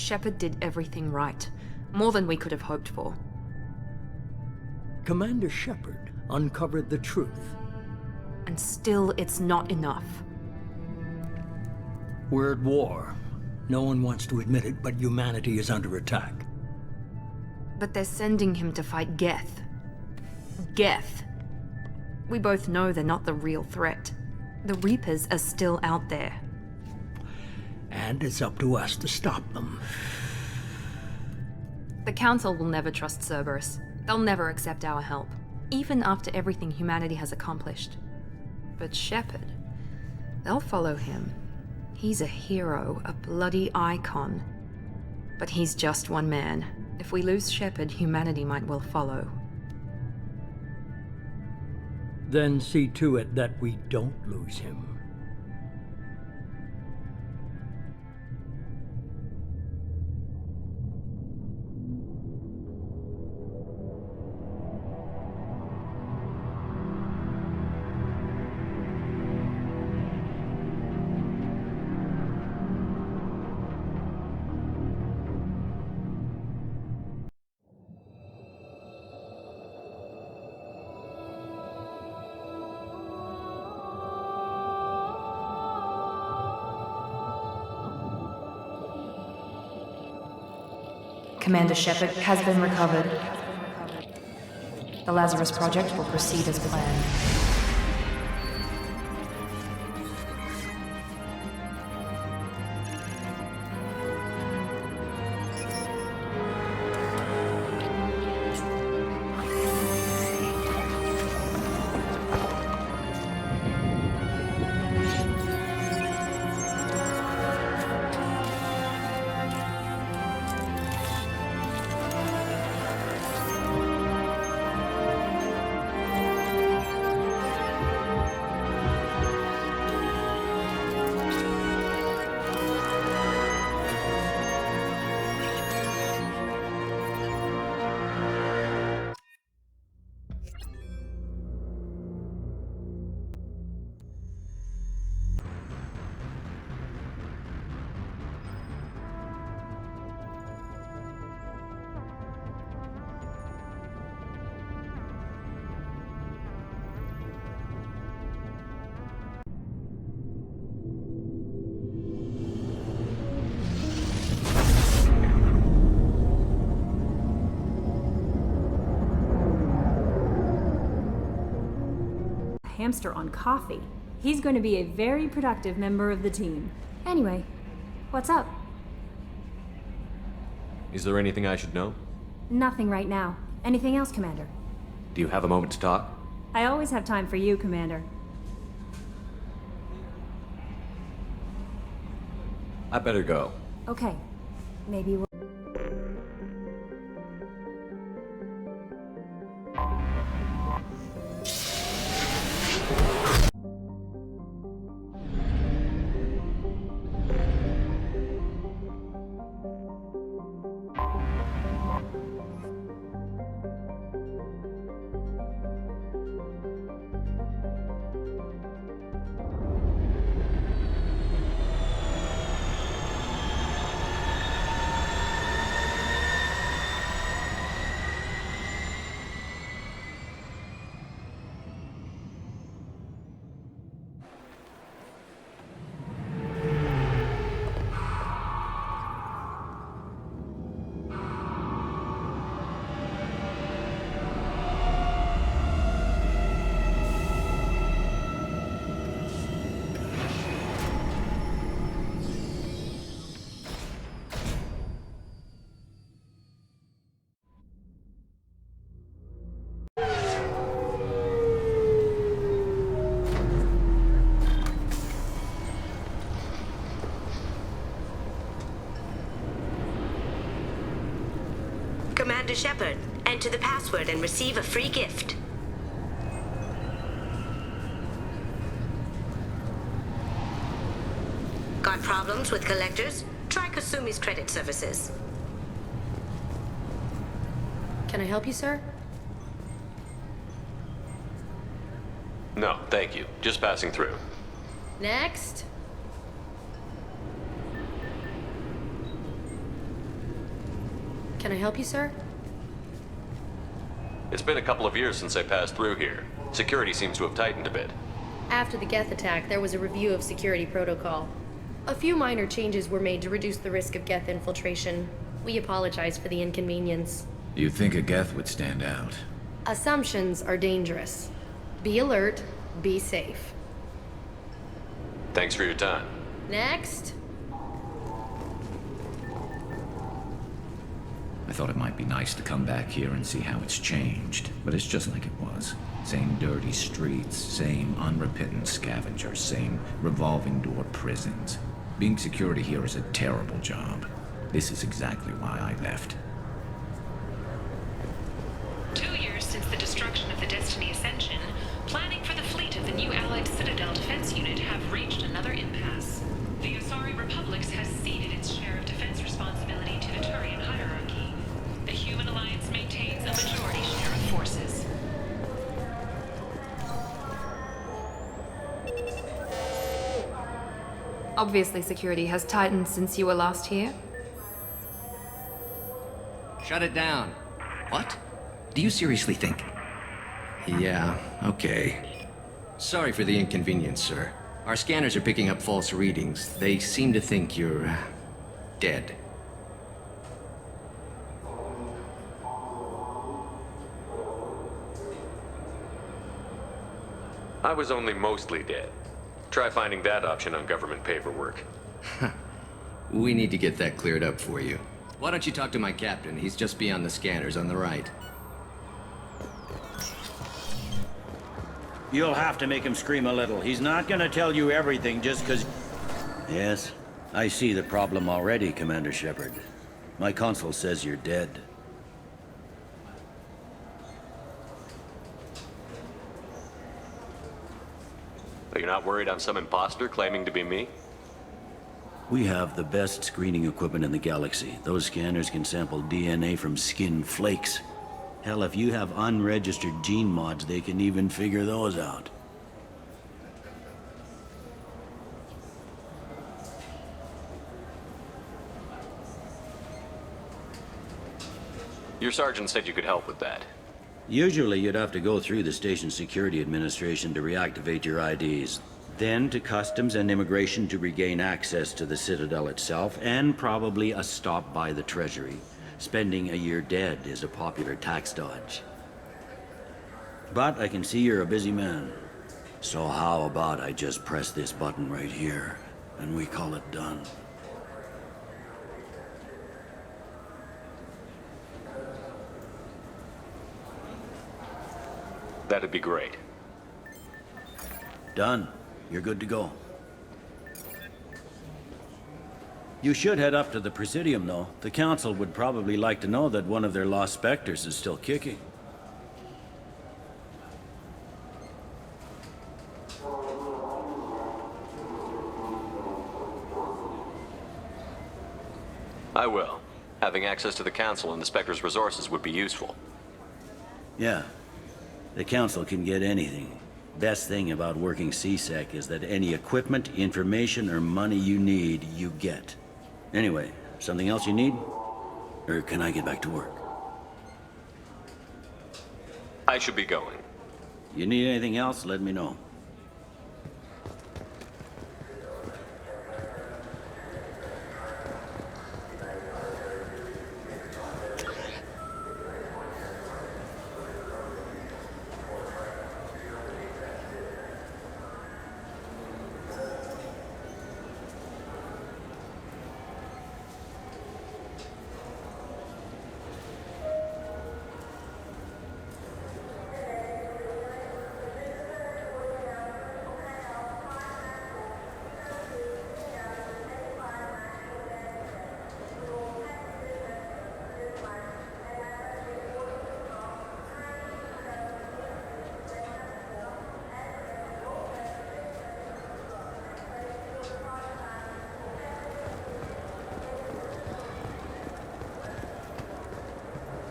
Shepard did everything right. More than we could have hoped for. Commander Shepard uncovered the truth. And still, it's not enough. We're at war. No one wants to admit it, but humanity is under attack. But they're sending him to fight Geth. Geth. We both know they're not the real threat. The Reapers are still out there. And it's up to us to stop them. The Council will never trust Cerberus. They'll never accept our help, even after everything humanity has accomplished. But Shepard, they'll follow him. He's a hero, a bloody icon. But he's just one man. If we lose Shepard, humanity might well follow. Then see to it that we don't lose him. Commander Shepard has been recovered. The Lazarus Project will proceed as planned. Hamster on coffee. He's going to be a very productive member of the team. Anyway, what's up? Is there anything I should know? Nothing right now. Anything else, Commander? Do you have a moment to talk? I always have time for you, Commander. I better go. Okay. Maybe we'll... Commander Shepard, enter the password and receive a free gift. Got problems with collectors? Try Kasumi's credit services. Can I help you, sir? No, thank you. Just passing through. Next. Can I help you, sir? It's been a couple of years since I passed through here. Security seems to have tightened a bit. After the Geth attack, there was a review of security protocol. A few minor changes were made to reduce the risk of Geth infiltration. We apologize for the inconvenience. You'd think a Geth would stand out. Assumptions are dangerous. Be alert, be safe. Thanks for your time. Next. I thought it might be nice to come back here and see how it's changed, but it's just like it was. Same dirty streets, same unrepentant scavengers, same revolving door prisons. Being security here is a terrible job. This is exactly why I left. 2 years since the destruction of the Destiny Ascension, planning for the fleet of the new Allied Citadel Defense Unit have reached another impasse. The Asari Republics has ceded its share of defense responsibility to the Turian hierarchy. The Human Alliance maintains a majority share of forces. Obviously, security has tightened since you were last here. Shut it down. What? Do you seriously think? Yeah, okay. Sorry for the inconvenience, sir. Our scanners are picking up false readings. They seem to think you're dead. I was only mostly dead. Try finding that option on government paperwork. We need to get that cleared up for you. Why don't you talk to my captain? He's just beyond the scanners on the right. You'll have to make him scream a little. He's not gonna tell you everything just 'cause... Yes, I see the problem already, Commander Shepard. My console says you're dead. But you're not worried I'm some imposter claiming to be me? We have the best screening equipment in the galaxy. Those scanners can sample DNA from skin flakes. Hell, if you have unregistered gene mods, they can even figure those out. Your sergeant said you could help with that. Usually, you'd have to go through the station security administration to reactivate your IDs. Then to Customs and Immigration to regain access to the Citadel itself, and probably a stop by the Treasury. Spending a year dead is a popular tax dodge. But I can see you're a busy man. So how about I just press this button right here, and we call it done? That'd be great. Done. You're good to go. You should head up to the Presidium, though. The Council would probably like to know that one of their lost specters is still kicking. I will. Having access to the Council and the Spectre's resources would be useful. Yeah. The Council can get anything. Best thing about working CSEC is that any equipment, information, or money you need, you get. Anyway, something else you need? Or can I get back to work? I should be going. You need anything else, let me know.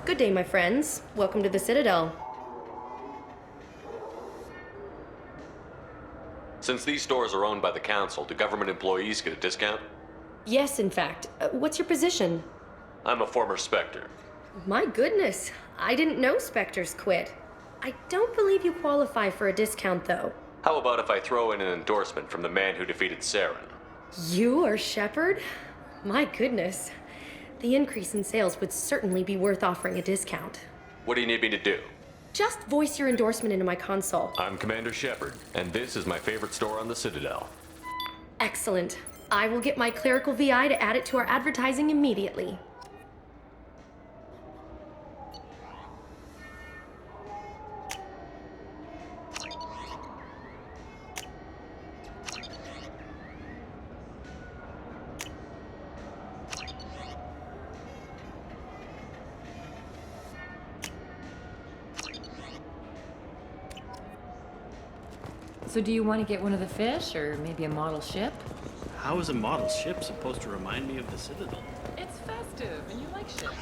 Good day, my friends. Welcome to the Citadel. Since these stores are owned by the Council, do government employees get a discount? Yes, in fact. What's your position? I'm a former Spectre. My goodness, I didn't know Spectres quit. I don't believe you qualify for a discount, though. How about if I throw in an endorsement from the man who defeated Saren? You are Shepard? My goodness. The increase in sales would certainly be worth offering a discount. What do you need me to do? Just voice your endorsement into my console. I'm Commander Shepard, and this is my favorite store on the Citadel. Excellent. I will get my clerical VI to add it to our advertising immediately. So do you want to get one of the fish, or maybe a model ship? How is a model ship supposed to remind me of the Citadel? It's festive, and you like ships.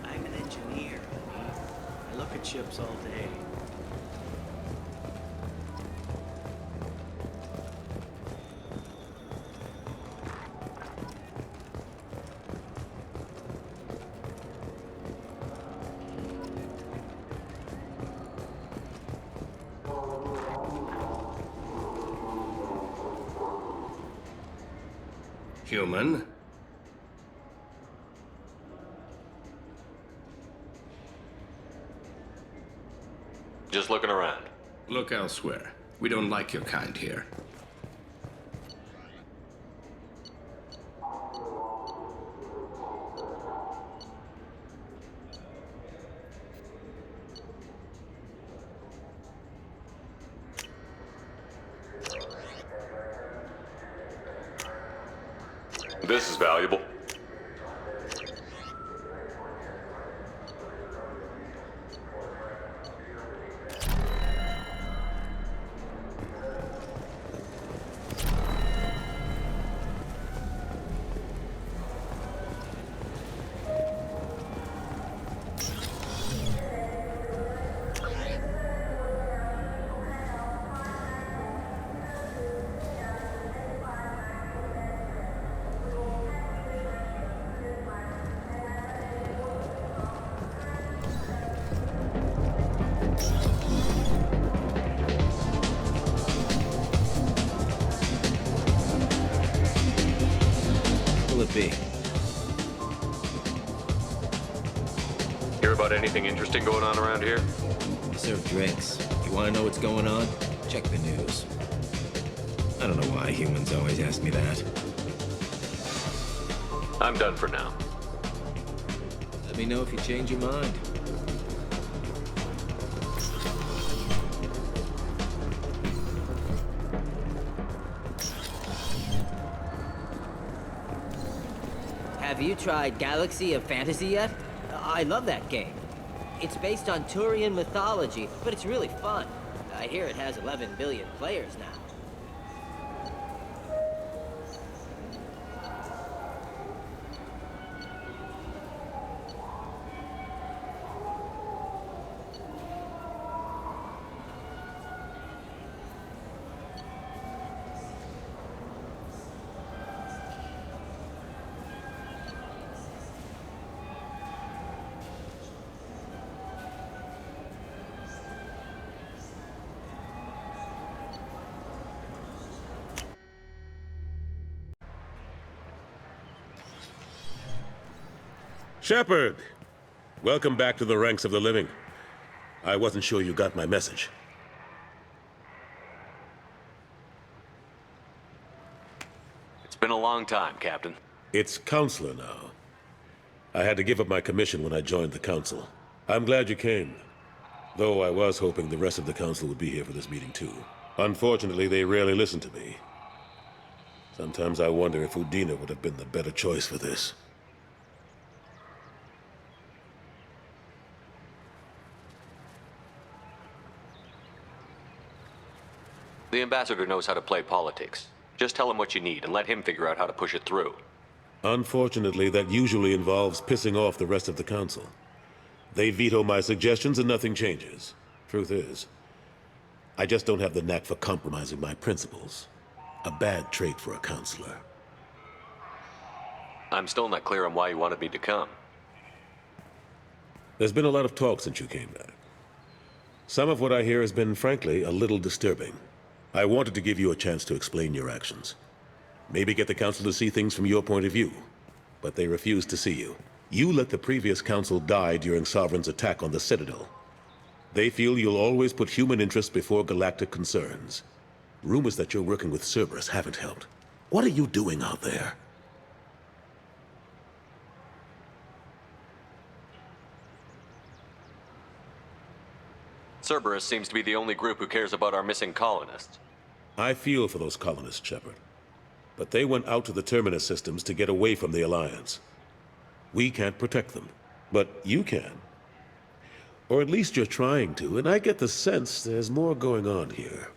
I'm an engineer. I look at ships all day. Human? Just looking around. Look elsewhere. We don't like your kind here. This is valuable. Be. Hear about anything interesting going on around here? We serve drinks. You want to know what's going on? Check the news. I don't know why humans always ask me that. I'm done for now. Let me know if you change your mind. Have you tried Galaxy of Fantasy yet? I love that game. It's based on Turian mythology, but it's really fun. I hear it has 11 billion players now. Shepard! Welcome back to the ranks of the living. I wasn't sure you got my message. It's been a long time, Captain. It's Counselor now. I had to give up my commission when I joined the Council. I'm glad you came. Though I was hoping the rest of the Council would be here for this meeting too. Unfortunately, they rarely listen to me. Sometimes I wonder if Udina would have been the better choice for this. The ambassador knows how to play politics. Just tell him what you need and let him figure out how to push it through. Unfortunately, that usually involves pissing off the rest of the council. They veto my suggestions and nothing changes. Truth is, I just don't have the knack for compromising my principles. A bad trait for a counselor. I'm still not clear on why you wanted me to come. There's been a lot of talk since you came back. Some of what I hear has been, frankly, a little disturbing. I wanted to give you a chance to explain your actions. Maybe get the council to see things from your point of view. But they refuse to see you. You let the previous council die during Sovereign's attack on the Citadel. They feel you'll always put human interests before galactic concerns. Rumors that you're working with Cerberus haven't helped. What are you doing out there? Cerberus seems to be the only group who cares about our missing colonists. I feel for those colonists, Shepard. But they went out to the Terminus systems to get away from the Alliance. We can't protect them, but you can. Or at least you're trying to, and I get the sense there's more going on here.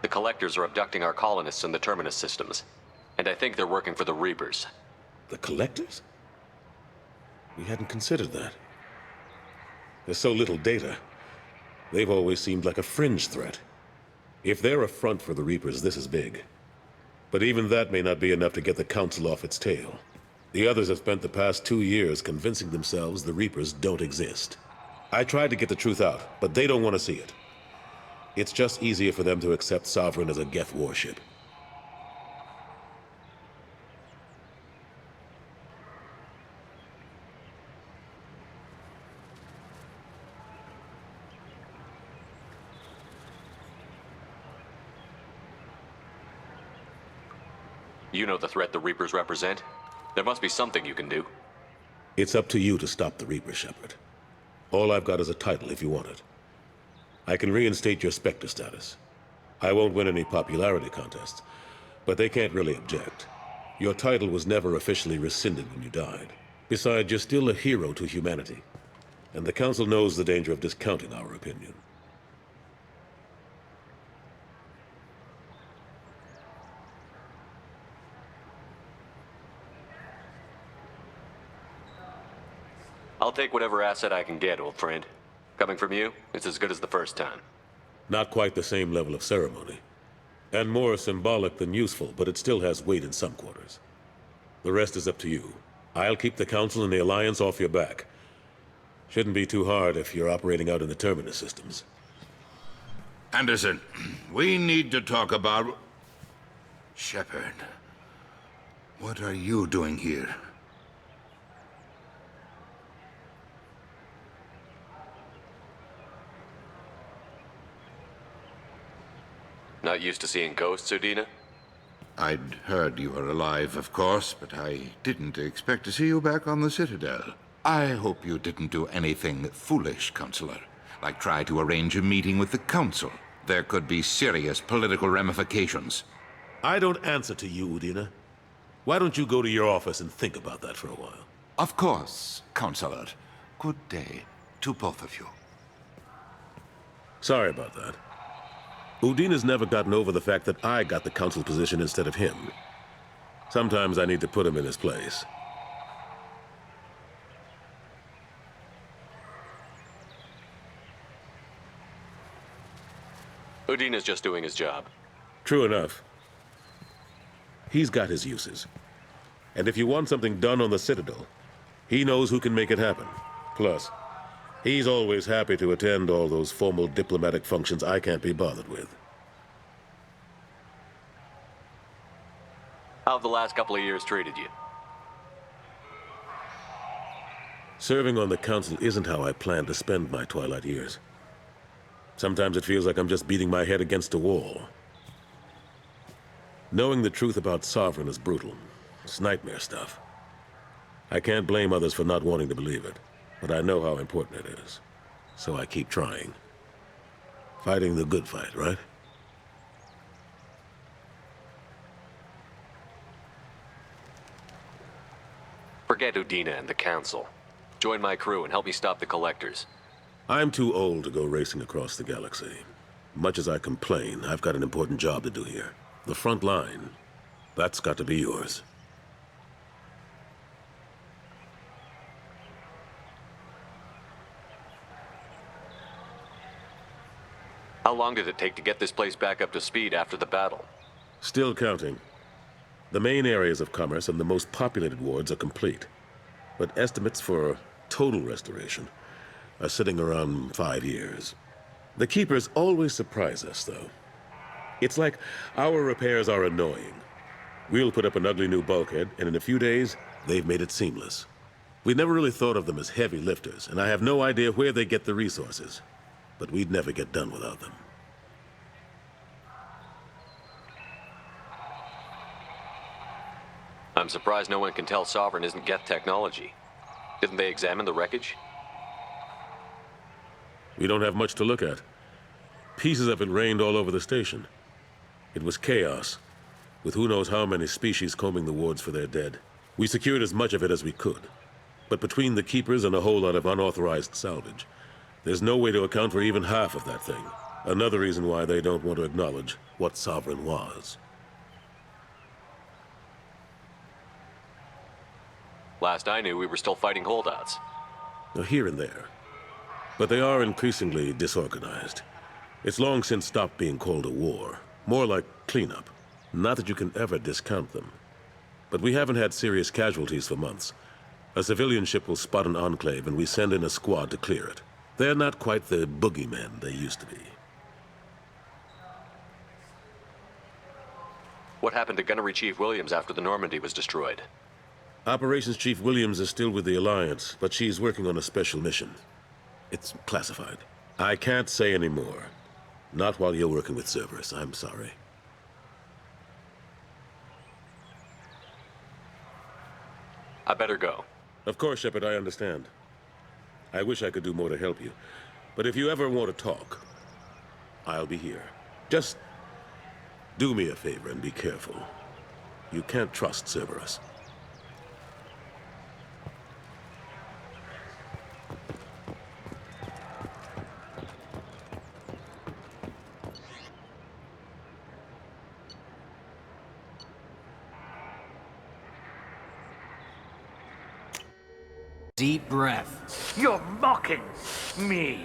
The Collectors are abducting our colonists in the Terminus systems, and I think they're working for the Reapers. The Collectors? We hadn't considered that. There's so little data. They've always seemed like a fringe threat. If they're a front for the Reapers, this is big. But even that may not be enough to get the Council off its tail. The others have spent the past 2 years convincing themselves the Reapers don't exist. I tried to get the truth out, but they don't want to see it. It's just easier for them to accept Sovereign as a Geth warship. You know the threat the Reapers represent? There must be something you can do. It's up to you to stop the Reaper, Shepard. All I've got is a title if you want it. I can reinstate your Spectre status. I won't win any popularity contests, but they can't really object. Your title was never officially rescinded when you died. Besides, you're still a hero to humanity, and the Council knows the danger of discounting our opinion. I'll take whatever asset I can get, old friend. Coming from you, it's as good as the first time. Not quite the same level of ceremony. And more symbolic than useful, but it still has weight in some quarters. The rest is up to you. I'll keep the Council and the Alliance off your back. Shouldn't be too hard if you're operating out in the Terminus systems. Anderson, we need to talk about... Shepard. What are you doing here? Not used to seeing ghosts, Udina? I'd heard you were alive, of course, but I didn't expect to see you back on the Citadel. I hope you didn't do anything foolish, Counselor, like try to arrange a meeting with the Council. There could be serious political ramifications. I don't answer to you, Udina. Why don't you go to your office and think about that for a while? Of course, Counselor. Good day to both of you. Sorry about that. Udina's never gotten over the fact that I got the Council position instead of him. Sometimes I need to put him in his place. Udina's just doing his job. True enough. He's got his uses. And if you want something done on the Citadel, he knows who can make it happen. Plus, he's always happy to attend all those formal diplomatic functions I can't be bothered with. How have the last couple of years treated you? Serving on the Council isn't how I plan to spend my twilight years. Sometimes it feels like I'm just beating my head against a wall. Knowing the truth about Sovereign is brutal. It's nightmare stuff. I can't blame others for not wanting to believe it, but I know how important it is. So I keep trying. Fighting the good fight, right? Forget Udina and the Council. Join my crew and help me stop the Collectors. I'm too old to go racing across the galaxy. Much as I complain, I've got an important job to do here. The front line, that's got to be yours. How long did it take to get this place back up to speed after the battle? Still counting. The main areas of commerce and the most populated wards are complete. But estimates for total restoration are sitting around 5 years. The Keepers always surprise us, though. It's like our repairs are annoying. We'll put up an ugly new bulkhead, and in a few days, they've made it seamless. We never really thought of them as heavy lifters, and I have no idea where they get the resources. But we'd never get done without them. I'm surprised no one can tell Sovereign isn't Geth technology. Didn't they examine the wreckage? We don't have much to look at. Pieces of it rained all over the station. It was chaos, with who knows how many species combing the wards for their dead. We secured as much of it as we could. But between the Keepers and a whole lot of unauthorized salvage, there's no way to account for even half of that thing. Another reason why they don't want to acknowledge what Sovereign was. Last I knew, we were still fighting holdouts. Here and there. But they are increasingly disorganized. It's long since stopped being called a war. More like cleanup. Not that you can ever discount them. But we haven't had serious casualties for months. A civilian ship will spot an enclave and we send in a squad to clear it. They're not quite the boogeymen they used to be. What happened to Gunnery Chief Williams after the Normandy was destroyed? Operations Chief Williams is still with the Alliance, but she's working on a special mission. It's classified. I can't say any more. Not while you're working with Cerberus, I'm sorry. I better go. Of course, Shepard, I understand. I wish I could do more to help you. But if you ever want to talk, I'll be here. Just do me a favor and be careful. You can't trust Cerberus. Deep breath. You're mocking me,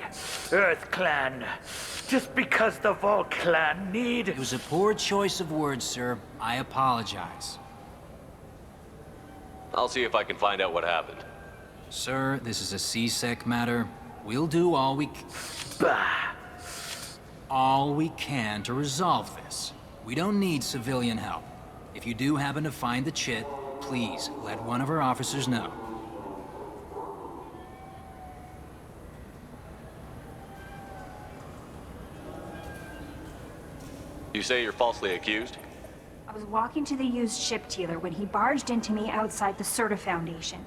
Earth Clan, just because the Vol Clan need... It was a poor choice of words, sir. I apologize. I'll see if I can find out what happened. Sir, this is a C-Sec matter. We'll do all we can to resolve this. We don't need civilian help. If you do happen to find the chit, please let one of our officers know. You say you're falsely accused? I was walking to the used ship dealer when he barged into me outside the Certa Foundation.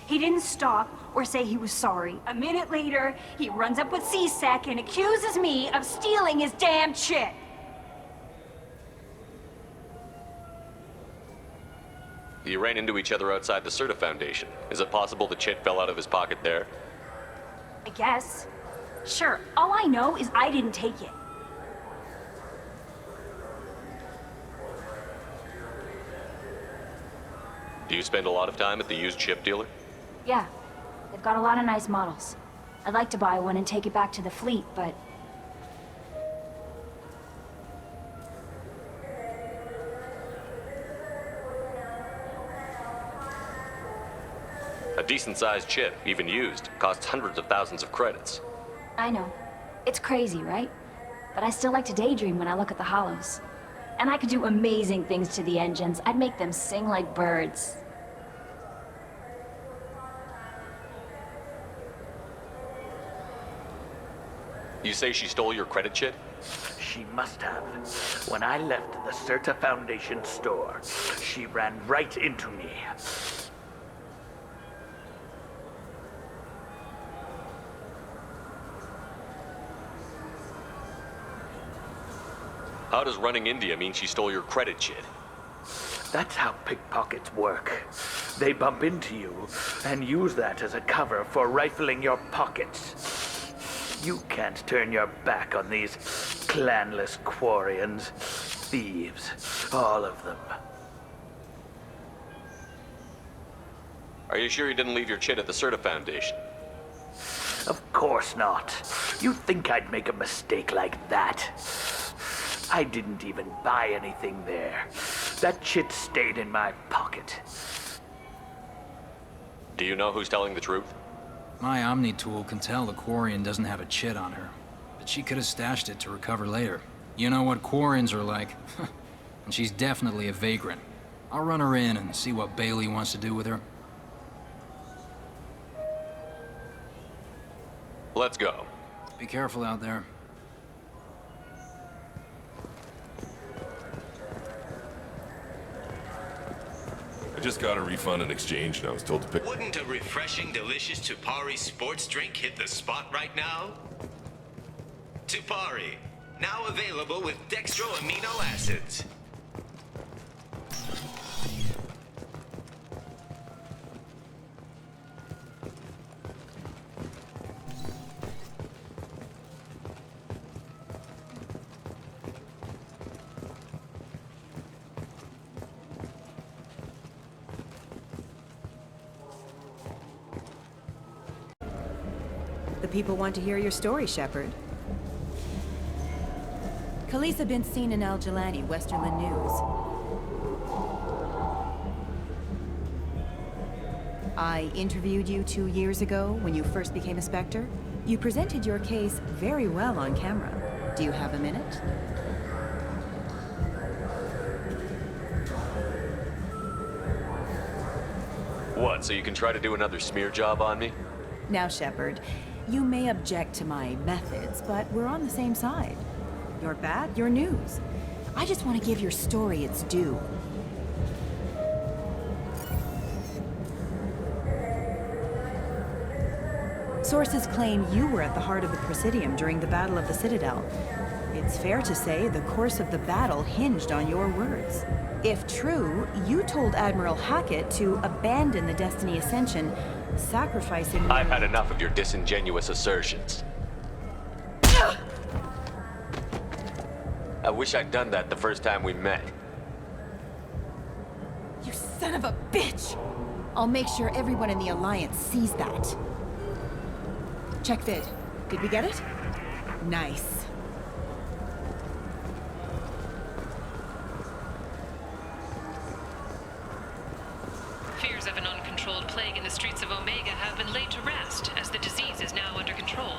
He didn't stop or say he was sorry. A minute later, he runs up with C-Sec and accuses me of stealing his damn chit. You ran into each other outside the Certa Foundation. Is it possible the chit fell out of his pocket there? I guess. Sure, all I know is I didn't take it. Do you spend a lot of time at the used ship dealer? Yeah, they've got a lot of nice models. I'd like to buy one and take it back to the fleet, but... A decent-sized chip, even used, costs hundreds of thousands of credits. I know. It's crazy, right? But I still like to daydream when I look at the hollows. And I could do amazing things to the engines. I'd make them sing like birds. You say she stole your credit chit? She must have. When I left the Certa Foundation store, she ran right into me. How does running India mean she stole your credit chit? That's how pickpockets work. They bump into you and use that as a cover for rifling your pockets. You can't turn your back on these Clanless Quarians, thieves, all of them. Are you sure you didn't leave your chit at the Certa Foundation? Of course not. You'd think I'd make a mistake like that. I didn't even buy anything there. That chit stayed in my pocket. Do you know who's telling the truth? My Omni tool can tell the Quarian doesn't have a chit on her, but she could have stashed it to recover later. You know what Quarians are like. And she's definitely a vagrant. I'll run her in and see what Bailey wants to do with her. Let's go. Be careful out there. I just got a refund in exchange and I was told to pick... Wouldn't a refreshing, delicious Tupari sports drink hit the spot right now? Tupari, now available with dextro amino acids. The people want to hear your story, Shepard. Khaleesa been seen in Al Jalani, Westerland News. I interviewed you 2 years ago when you first became a Spectre. You presented your case very well on camera. Do you have a minute? What, so you can try to do another smear job on me? Now, Shepard, you may object to my methods, but we're on the same side. You're bad, you're news. I just want to give your story its due. Sources claim you were at the heart of the Presidium during the Battle of the Citadel. It's fair to say the course of the battle hinged on your words. If true, you told Admiral Hackett to abandon the Destiny Ascension, sacrificing... I've had enough of your disingenuous assertions. I wish I'd done that the first time we met. You son of a bitch! I'll make sure everyone in the Alliance sees that. Check vid. Did we get it? Nice. Fears of an uncontrolled plague in the streets of Omega have been laid to rest, as the disease is now under control.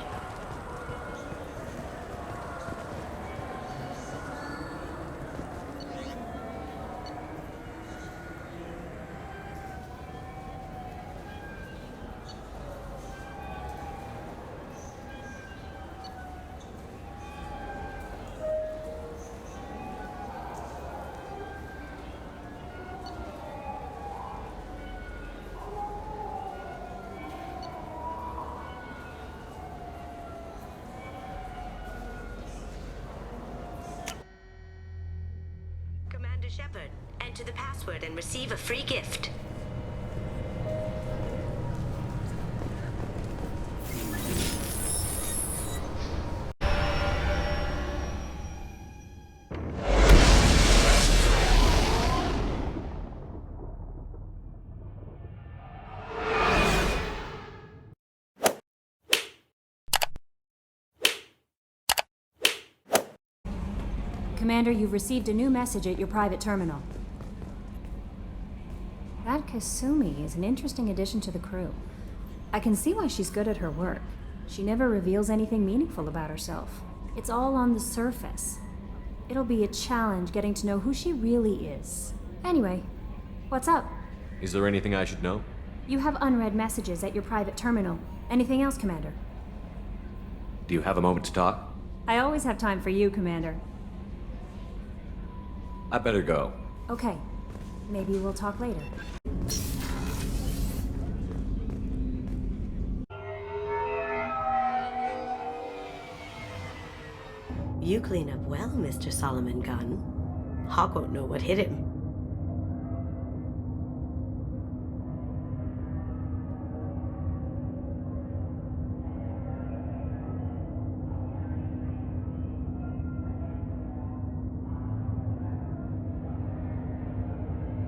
Shepard, enter the password and receive a free gift. Commander, you've received a new message at your private terminal. That Kasumi is an interesting addition to the crew. I can see why she's good at her work. She never reveals anything meaningful about herself. It's all on the surface. It'll be a challenge getting to know who she really is. Anyway, what's up? Is there anything I should know? You have unread messages at your private terminal. Anything else, Commander? Do you have a moment to talk? I always have time for you, Commander. I better go. Okay. Maybe we'll talk later. You clean up well, Mr. Solomon Gunn. Hawk won't know what hit him.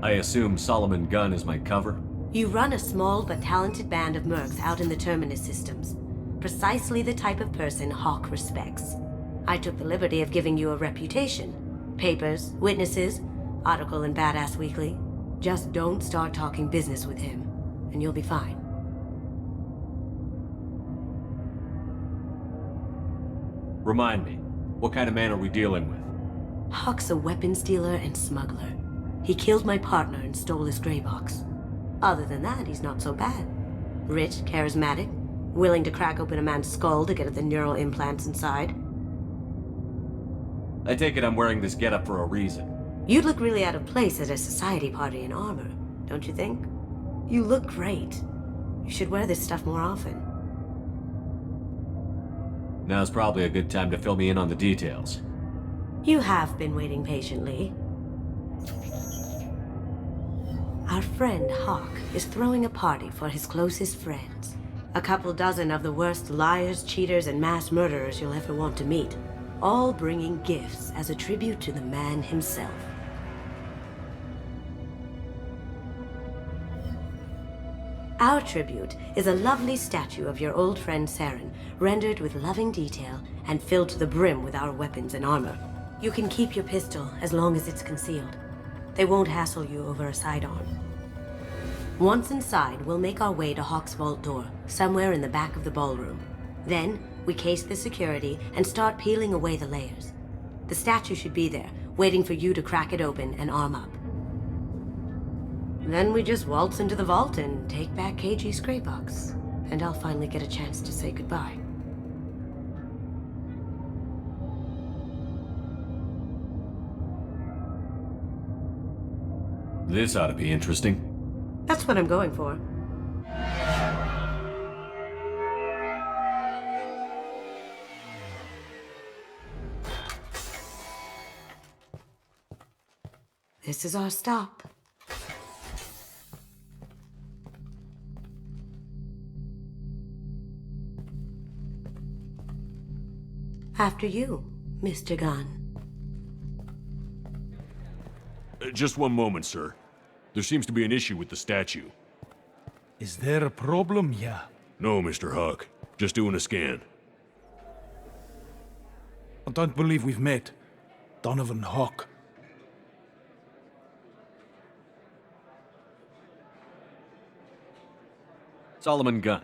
I assume Solomon Gunn is my cover? You run a small but talented band of mercs out in the Terminus systems. Precisely the type of person Hawk respects. I took the liberty of giving you a reputation. Papers, witnesses, article in Badass Weekly. Just don't start talking business with him, and you'll be fine. Remind me, what kind of man are we dealing with? Hawk's a weapons dealer and smuggler. He killed my partner and stole his gray box. Other than that, he's not so bad. Rich, charismatic, willing to crack open a man's skull to get at the neural implants inside. I take it I'm wearing this getup for a reason. You'd look really out of place at a society party in armor, don't you think? You look great. You should wear this stuff more often. Now's probably a good time to fill me in on the details. You have been waiting patiently. Our friend Hawk is throwing a party for his closest friends. A couple dozen of the worst liars, cheaters, and mass murderers you'll ever want to meet. All bringing gifts as a tribute to the man himself. Our tribute is a lovely statue of your old friend Saren, rendered with loving detail and filled to the brim with our weapons and armor. You can keep your pistol as long as it's concealed. They won't hassle you over a sidearm. Once inside, we'll make our way to Hawk's vault door, somewhere in the back of the ballroom. Then, we case the security and start peeling away the layers. The statue should be there, waiting for you to crack it open and arm up. Then we just waltz into the vault and take back KG's gray box. And I'll finally get a chance to say goodbye. This ought to be interesting. That's what I'm going for. This is our stop. After you, Mr. Gunn. Just one moment, sir. There seems to be an issue with the statue. Is there a problem here? No, Mr. Hawk. Just doing a scan. I don't believe we've met. Donovan Hawk. Solomon Gunn.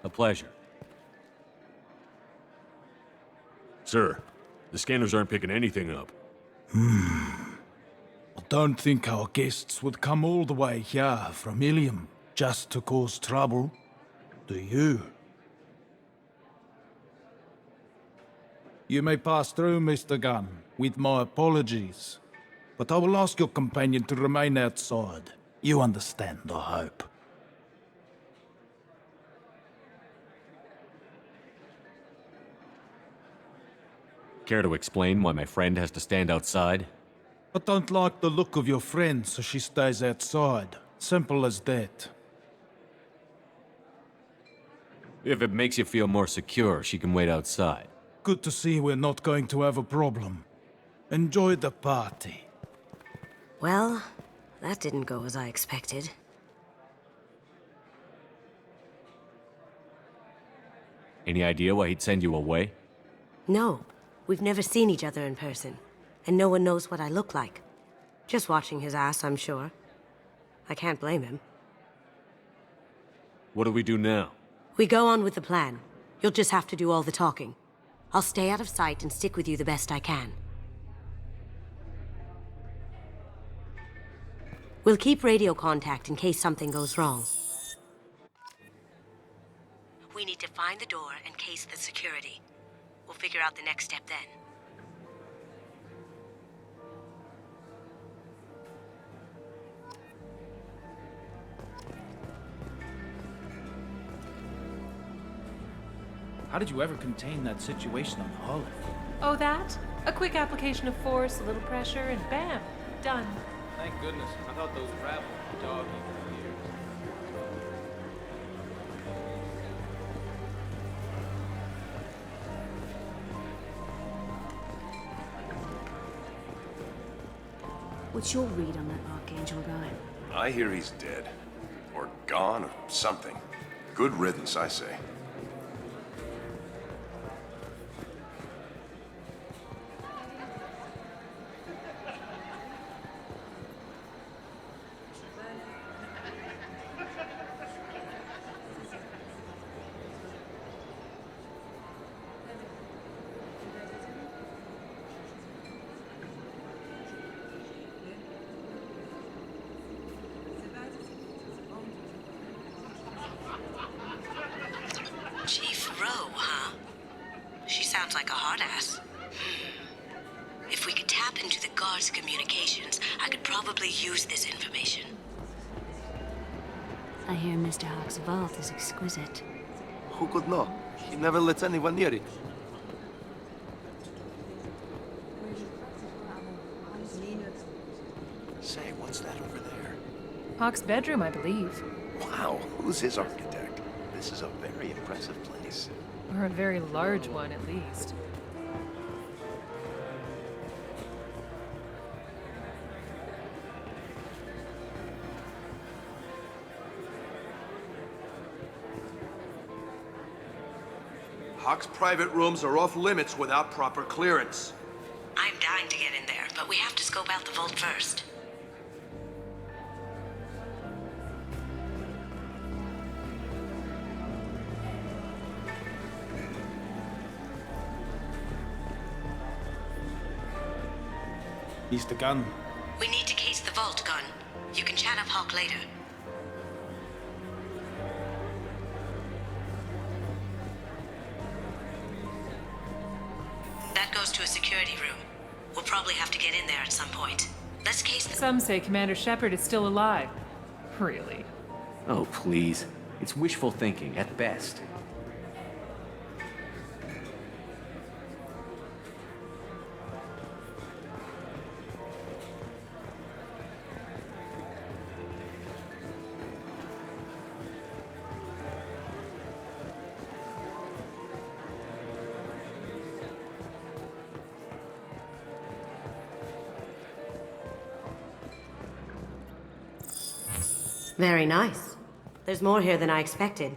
A pleasure. Sir, the scanners aren't picking anything up. I don't think our guests would come all the way here from Ilium just to cause trouble. Do you? You may pass through, Mr. Gunn, with my apologies. But I will ask your companion to remain outside. You understand, I hope. Care to explain why my friend has to stand outside? I don't like the look of your friend, so she stays outside. Simple as that. If it makes you feel more secure, she can wait outside. Good to see we're not going to have a problem. Enjoy the party. Well, that didn't go as I expected. Any idea why he'd send you away? No. We've never seen each other in person, and no one knows what I look like. Just watching his ass, I'm sure. I can't blame him. What do we do now? We go on with the plan. You'll just have to do all the talking. I'll stay out of sight and stick with you the best I can. We'll keep radio contact in case something goes wrong. We need to find the door and case the security. We'll figure out the next step then. How did you ever contain that situation on Holland? Oh, that? A quick application of force, a little pressure, and bam, done. Thank goodness. I thought those rabble were doggy for years. What's your read on that Archangel guy? I hear he's dead. Or gone, or something. Good riddance, I say. Chief Rowe, huh? She sounds like a hard ass. If we could tap into the guard's communications, I could probably use this information. I hear Mr. Hawk's vault is exquisite. Who could know? He never lets anyone near it. Say, what's that over there? Hawk's bedroom, I believe. Wow, who's his architect? This is a very impressive place. Or a very large one, at least. Hawk's private rooms are off limits without proper clearance. I'm dying to get in there, but we have to scope out the vault first. Mr. Gunn. We need to case the vault, Gunn. You can chat up Hawk later. That goes to a security room. We'll probably have to get in there at some point. Let's case the... Some say Commander Shepard is still alive. Really? Oh, please. It's wishful thinking, at best. Very nice. There's more here than I expected.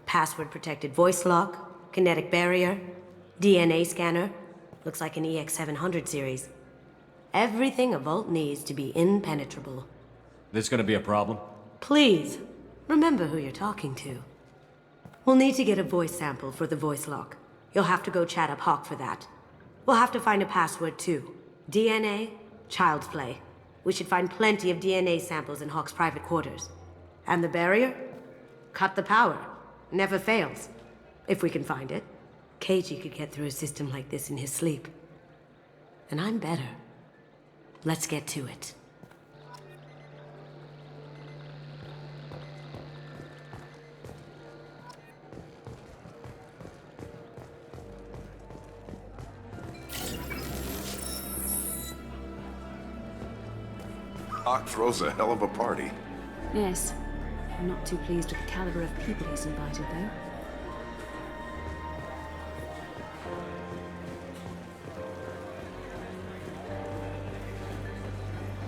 Password-protected voice lock, kinetic barrier, DNA scanner. Looks like an EX700 series. Everything a vault needs to be impenetrable. This gonna be a problem? Please, remember who you're talking to. We'll need to get a voice sample for the voice lock. You'll have to go chat up Hawk for that. We'll have to find a password too. DNA, child's play. We should find plenty of DNA samples in Hawk's private quarters. And the barrier? Cut the power. Never fails. If we can find it. KG could get through a system like this in his sleep. And I'm better. Let's get to it. Hawk throws a hell of a party. Yes. I'm not too pleased with the caliber of people he's invited, though.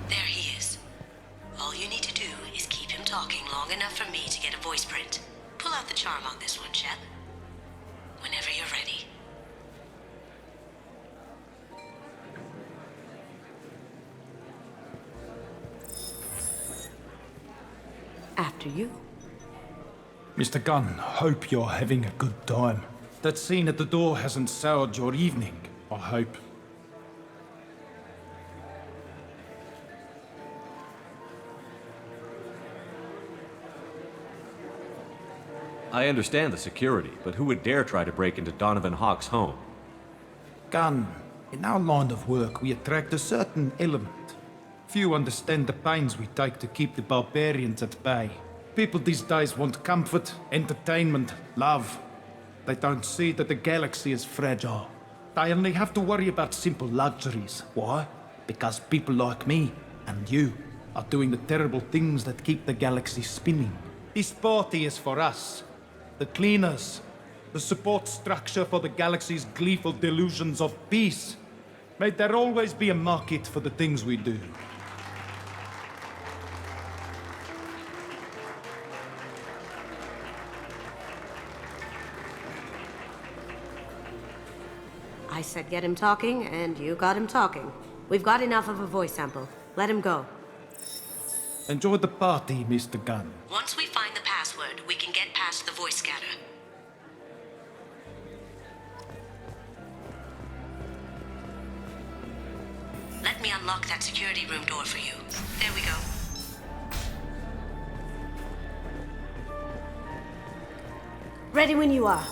There he is. All you need to do is keep him talking long enough for me to get a voice print. Pull out the charm on this one, Shep. Whenever you're ready. After you. Mr. Gunn, hope you're having a good time. That scene at the door hasn't soured your evening, I hope. I understand the security, but who would dare try to break into Donovan Hawk's home? Gunn, in our line of work, we attract a certain element. Few understand the pains we take to keep the barbarians at bay. People these days want comfort, entertainment, love. They don't see that the galaxy is fragile. They only have to worry about simple luxuries. Why? Because people like me and you are doing the terrible things that keep the galaxy spinning. This party is for us. The cleaners, The support structure for the galaxy's gleeful delusions of peace. May there always be a market for the things we do. I said get him talking, and you got him talking. We've got enough of a voice sample. Let him go. Enjoy the party, Mr. Gunn. Once we find the password, we can get past the voice scanner. Let me unlock that security room door for you. There we go. Ready when you are.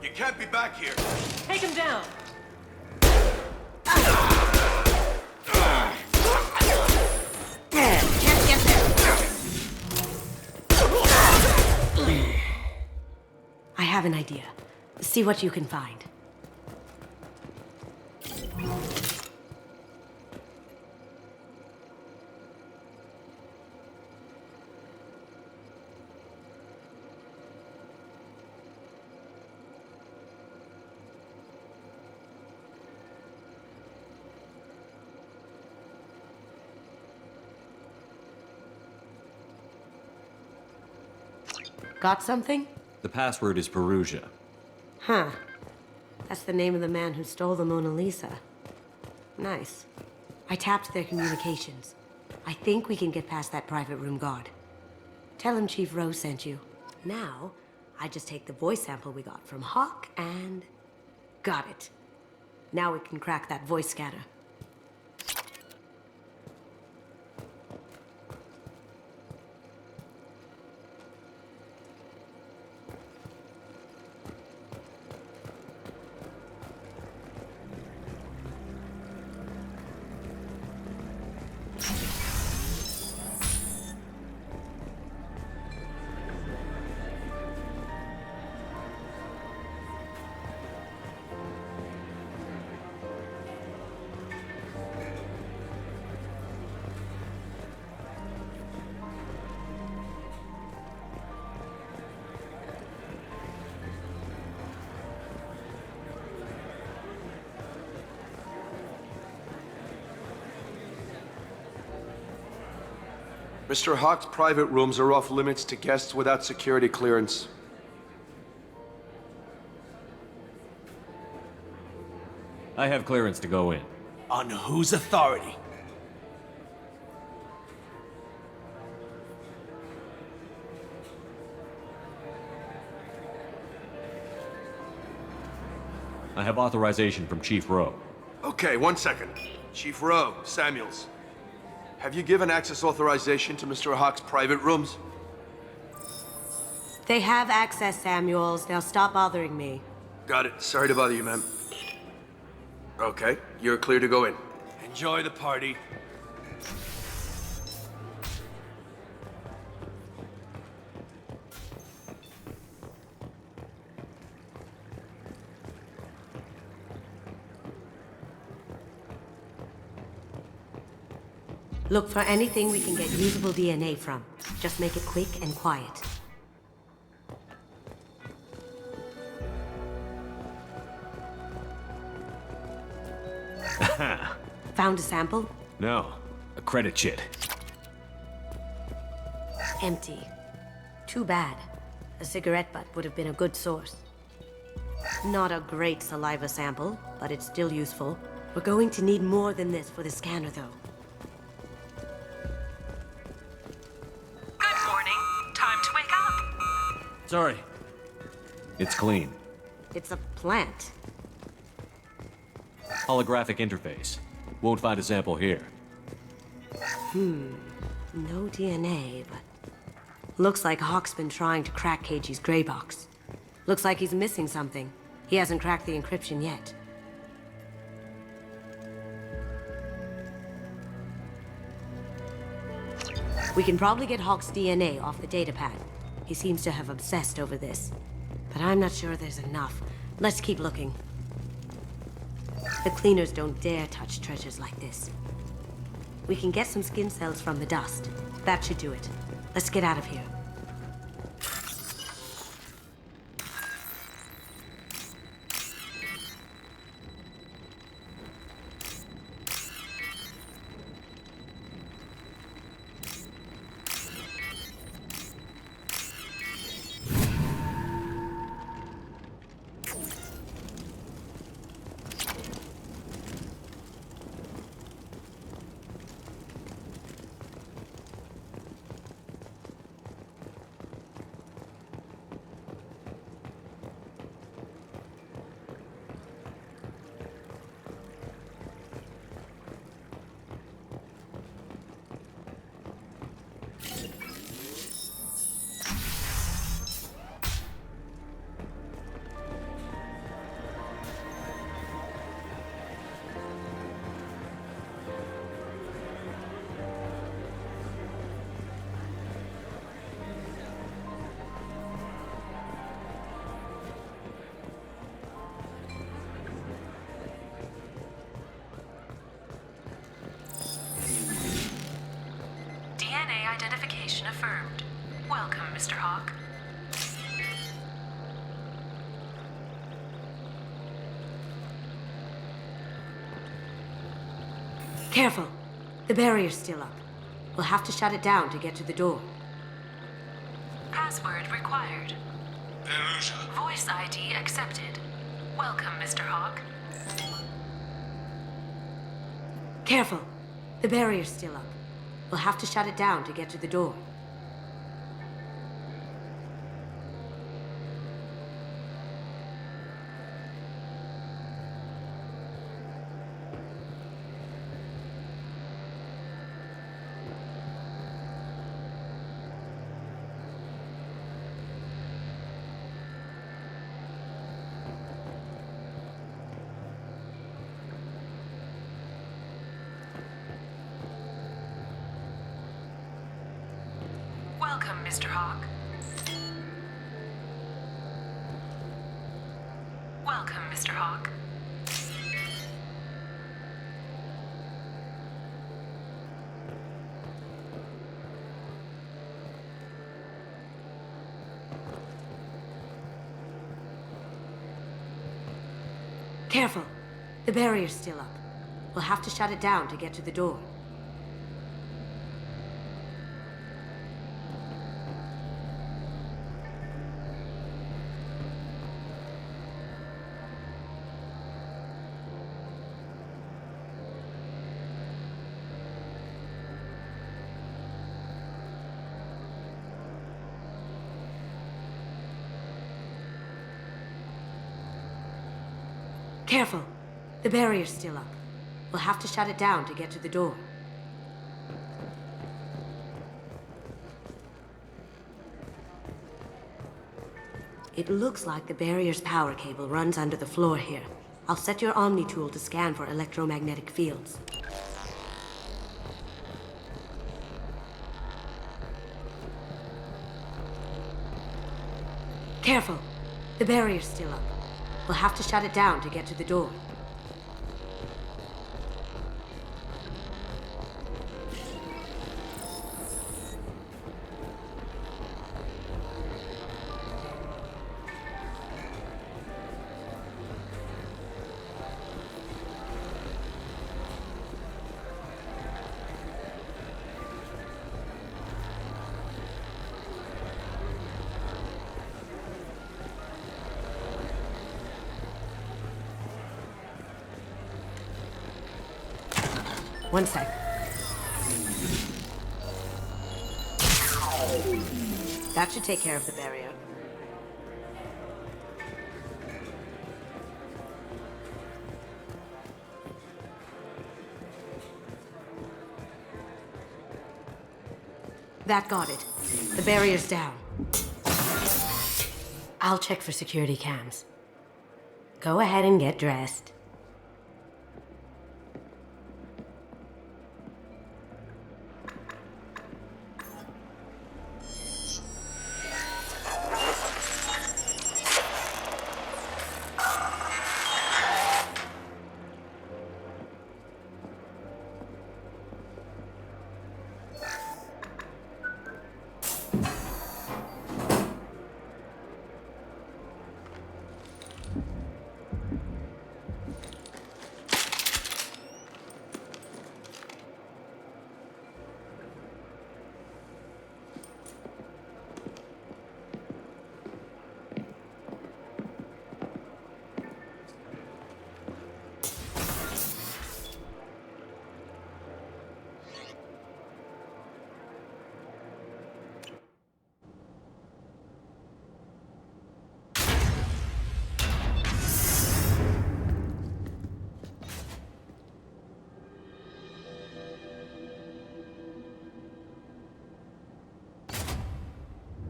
You can't be back here. Take him down. I have an idea. See what you can find. Got something? The password is Perugia. Huh. That's the name of the man who stole the Mona Lisa. Nice. I tapped their communications. I think we can get past that private room guard. Tell him Chief Rose sent you. Now, I just take the voice sample we got from Hawk and... got it. Now we can crack that voice scanner. Mr. Hawk's private rooms are off limits to guests without security clearance. I have clearance to go in. On whose authority? I have authorization from Chief Rowe. Okay, 1 second. Chief Rowe, Samuels. Have you given access authorization to Mr. Hawk's private rooms? They have access, Samuels. They'll stop bothering me. Got it. Sorry to bother you, ma'am. Okay, you're clear to go in. Enjoy the party. Look for anything we can get usable DNA from. Just make it quick and quiet. Found a sample? No, a credit chit. Empty. Too bad. A cigarette butt would have been a good source. Not a great saliva sample, but it's still useful. We're going to need more than this for the scanner, though. Good morning. Time to wake up. Sorry. It's clean. It's a plant. Holographic interface. Won't find a sample here. No DNA, but... Looks like Hawk's been trying to crack KG's gray box. Looks like he's missing something. He hasn't cracked the encryption yet. We can probably get Hawk's DNA off the datapad. He seems to have obsessed over this. But I'm not sure there's enough. Let's keep looking. The cleaners don't dare touch treasures like this. We can get some skin cells from the dust. That should do it. Let's get out of here. DNA identification affirmed. Welcome, Mr. Hawk. Careful. The barrier's still up. We'll have to shut it down to get to the door. Password required. Voice ID accepted. Welcome, Mr. Hawk. Careful. The barrier's still up. We'll have to shut it down to get to the door. Welcome, Mr. Hawk. Welcome, Mr. Hawk. Careful. The barrier's still up. We'll have to shut it down to get to the door. Careful. The barrier's still up. We'll have to shut it down to get to the door. It looks like the barrier's power cable runs under the floor here. I'll set your Omni tool to scan for electromagnetic fields. Careful. The barrier's still up. We'll have to shut it down to get to the door. One sec. That should take care of the barrier. That got it. The barrier's down. I'll check for security cams. Go ahead and get dressed.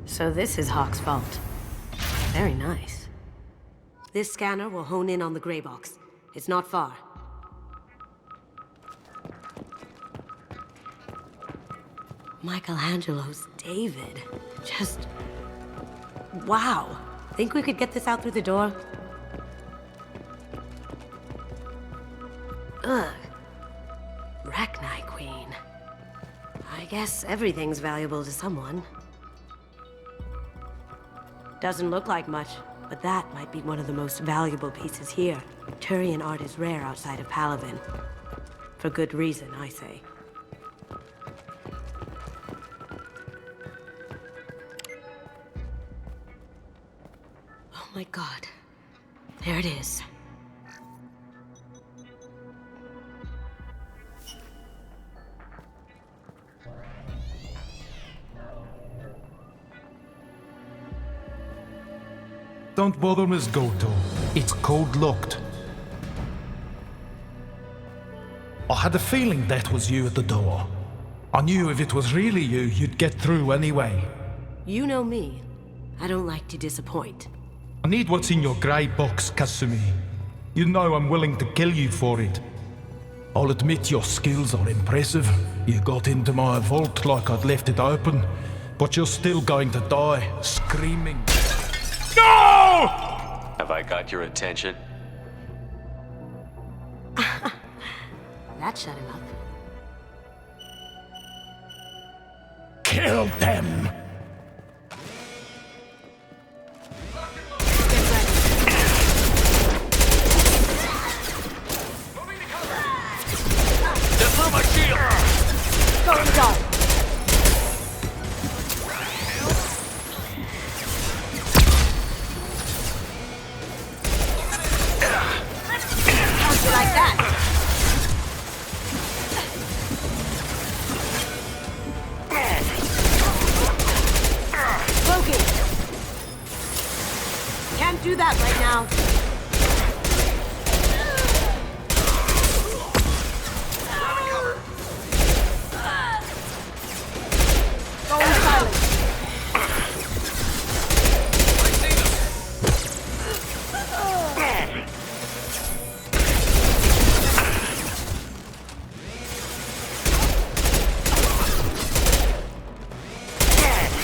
So this is Hawk's vault. Very nice. This scanner will hone in on the gray box. It's not far. Michelangelo's David. Just... wow. Think we could get this out through the door? Ugh. Rachni Queen. I guess everything's valuable to someone. Doesn't look like much, but that might be one of the most valuable pieces here. Turian art is rare outside of Palavin. For good reason, I say. Oh my god. There it is. Don't bother, Miss Goto. It's code-locked. I had a feeling that was you at the door. I knew if it was really you, you'd get through anyway. You know me. I don't like to disappoint. I need what's in your grey box, Kasumi. You know I'm willing to kill you for it. I'll admit your skills are impressive. You got into my vault like I'd left it open, but you're still going to die, screaming. No! Have I got your attention? That shut him up. Kill them! They're through my shield! Go inside! How'd you like that? Loki! Can't do that right now. Go in silence.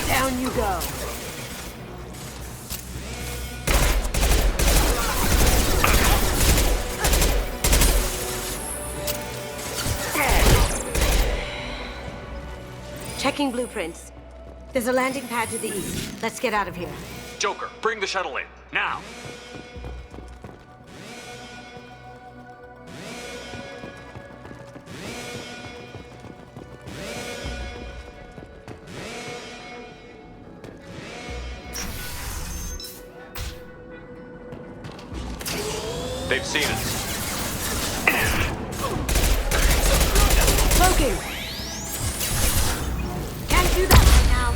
Down you go. Checking blueprints. There's a landing pad to the east. Let's get out of here. Joker, bring the shuttle in, now! They've seen us. Loki! Can't do that right now.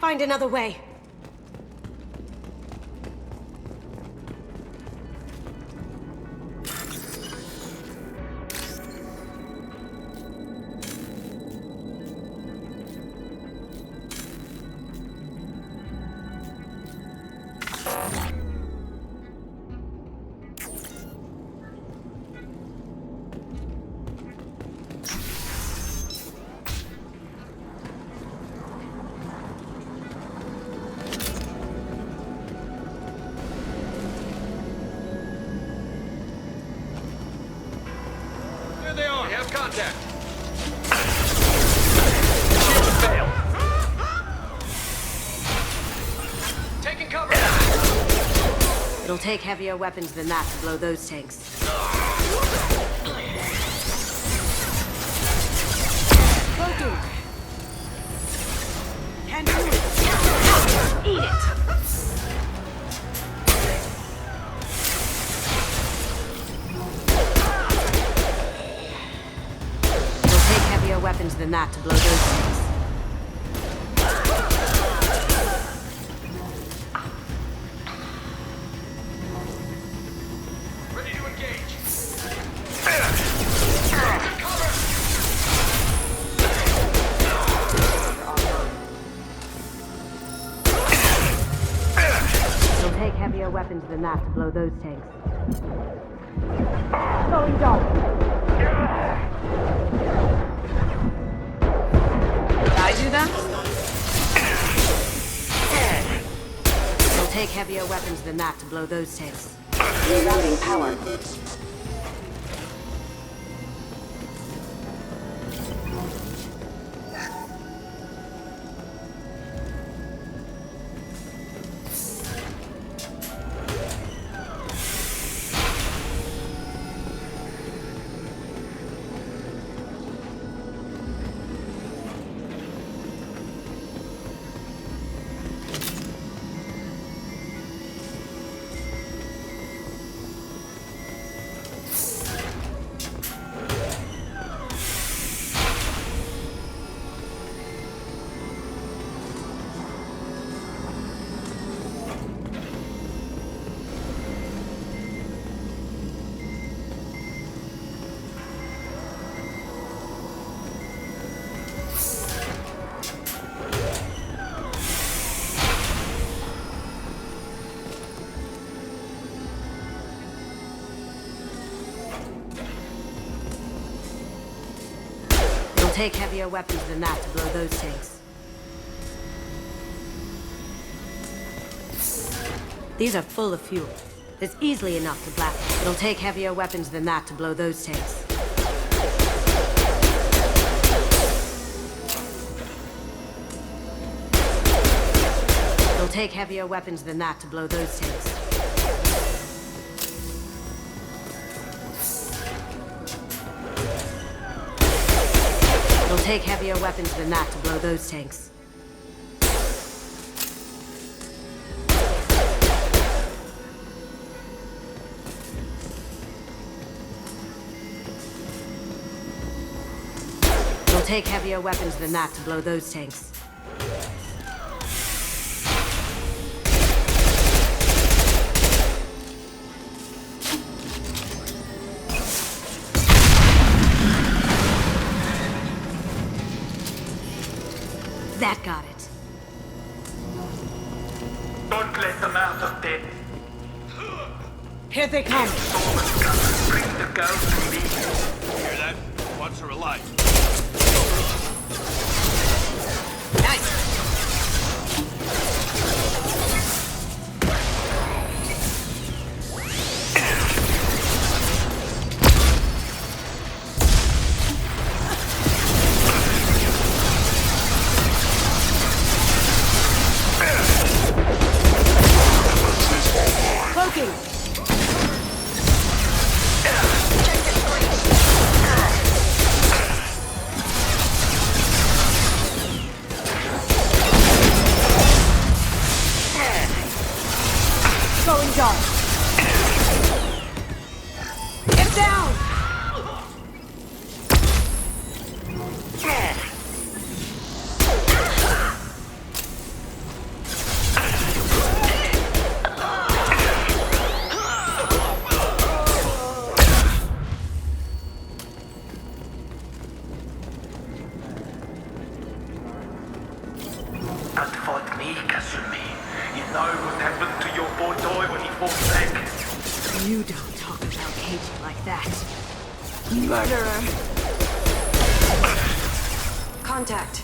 find another way. Contact. Failed. Taking cover. It'll take heavier weapons than that to blow those tanks. Broken. Can do it. Eat it. Weapons than that to blow those things. Ready to engage. It'll take heavier weapons than that to blow those tanks. Going dark. Do that? It'll take heavier weapons than that to blow those tanks. Rerouting power. Take heavier weapons than that to blow those tanks. These are full of fuel. It's easily enough to blast. It'll take heavier weapons than that to blow those tanks. It'll take heavier weapons than that to blow those tanks. Take heavier weapons than that to blow those tanks. It'll take heavier weapons than that to blow those tanks. That got it. Don't let them out of dead. Here they come. Bring the girl to me. Hear that? Watch her alive. Nice. Going dark. Get down! boy when he falls back. You don't talk about Katie like that. Murderer. Contact.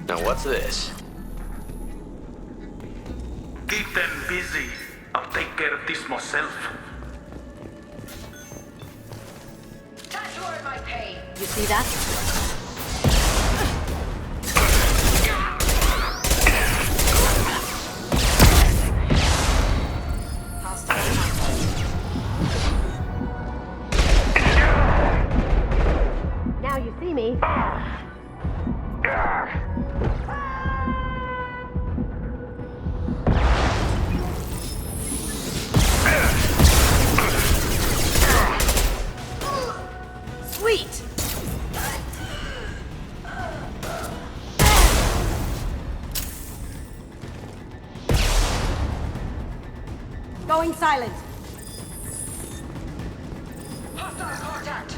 Now what's this? Keep them busy. I'll take care of this myself. Tattoo my pay. You see that? Now you see me. Sweet! Going silent. Hostile contact.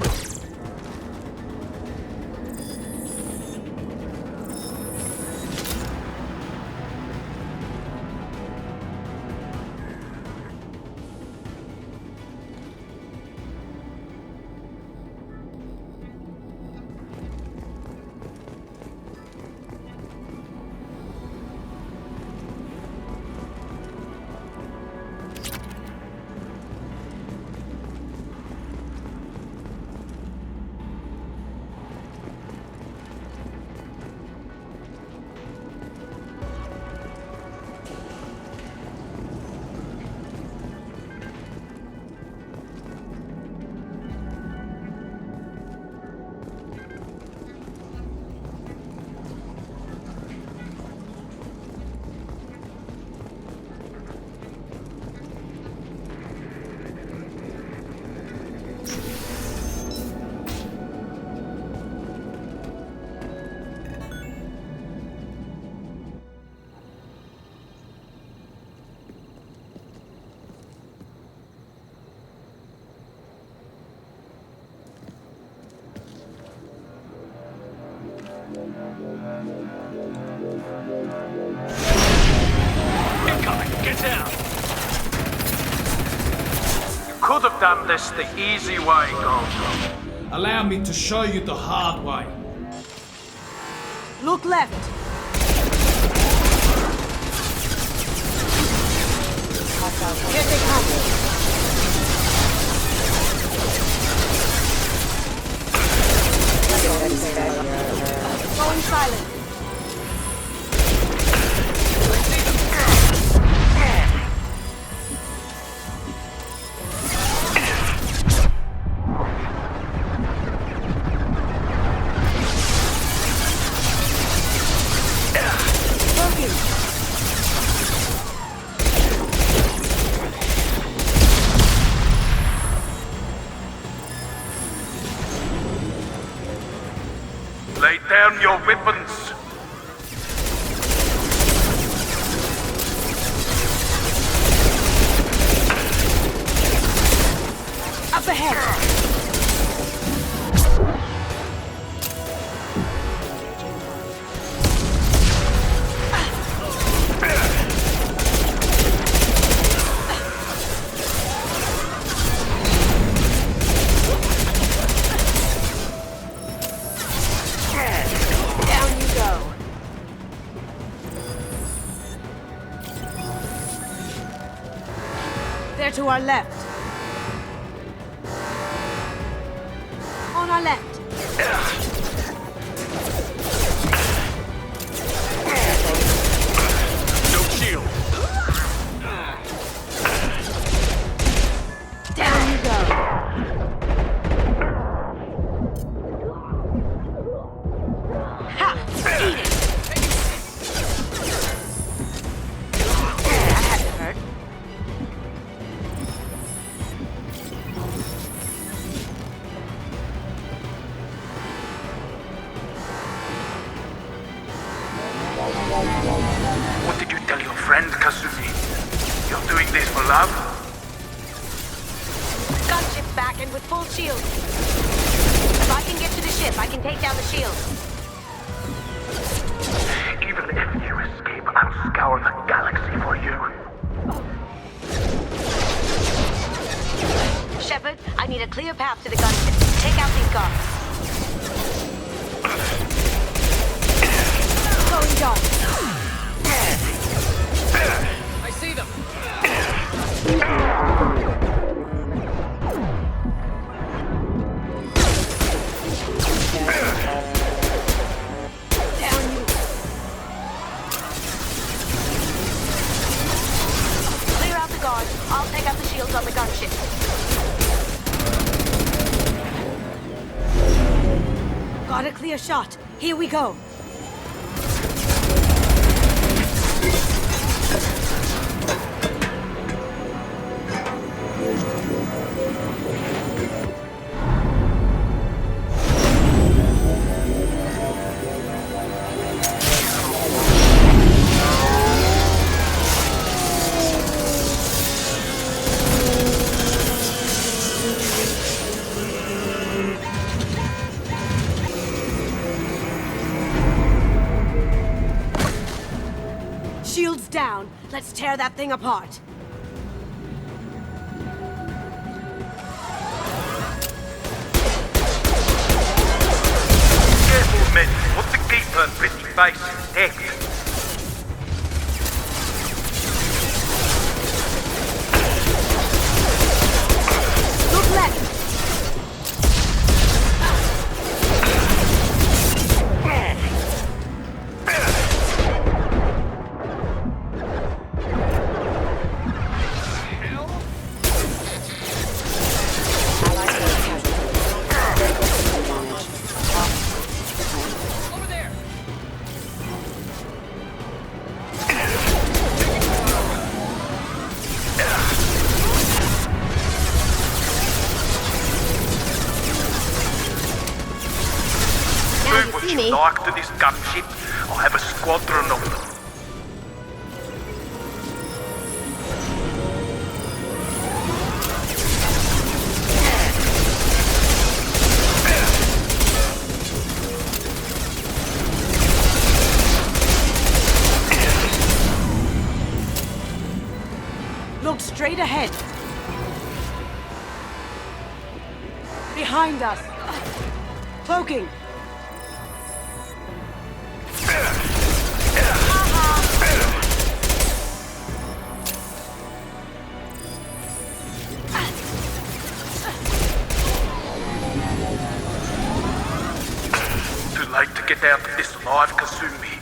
Get down! You could have done this the easy way, Goldblum. Allow me to show you the hard way. Look left. Here they come. Going silent. Lay down your weapons. Up ahead. There to our left. On our left. What did you tell your friend, Kasumi? You're doing this for love? Gunship's back and with full shield. If I can get to the ship, I can take down the shield. Even if you escape, I'll scour the galaxy for you. Shepard, I need a clear path to the gunship. Take out these guards. Going dark. I see them. Down you. Clear out the guards. I'll take out the shields on the gunship. Got a clear shot. Here we go. Shields down. Let's tear that thing apart. Careful, men. What's the keeper? Pretty face intact. Look left. Like to this gunship, I'll have a squadron of them. Look straight ahead. Behind us. Cloaking. Too late to get out of this alive, Kasumi.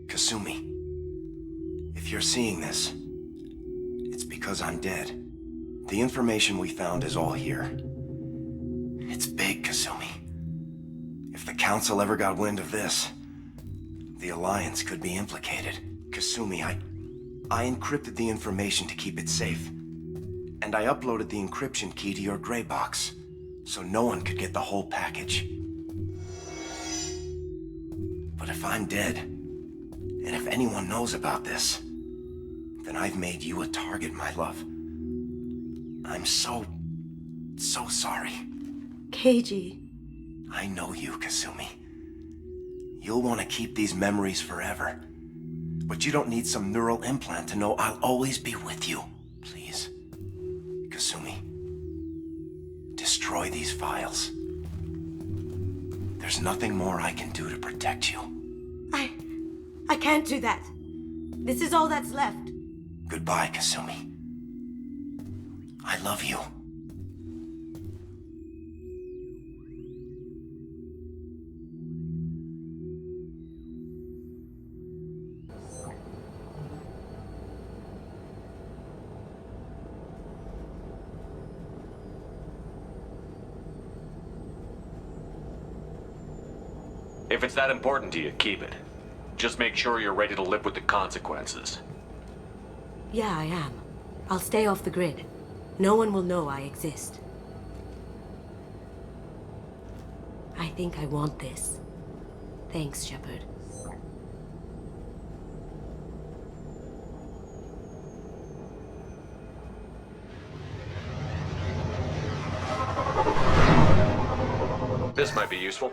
Kasumi, if you're seeing this, it's because I'm dead. The information we found is all here. It's big, Kasumi. If the Council ever got wind of this, the Alliance could be implicated. Kasumi, I encrypted the information to keep it safe. And I uploaded the encryption key to your gray box, so no one could get the whole package. But if I'm dead, And if anyone knows about this, then I've made you a target, my love. I'm so sorry. Keiji. I know you, Kasumi. You'll want to keep these memories forever. But you don't need some neural implant to know I'll always be with you. Please, Kasumi, destroy these files. There's nothing more I can do to protect you. I can't do that. This is all that's left. Goodbye, Kasumi. I love you. If it's that important to you, keep it. Just make sure you're ready to live with the consequences. Yeah, I am. I'll stay off the grid. No one will know I exist. I think I want this. Thanks, Shepard. This might be useful.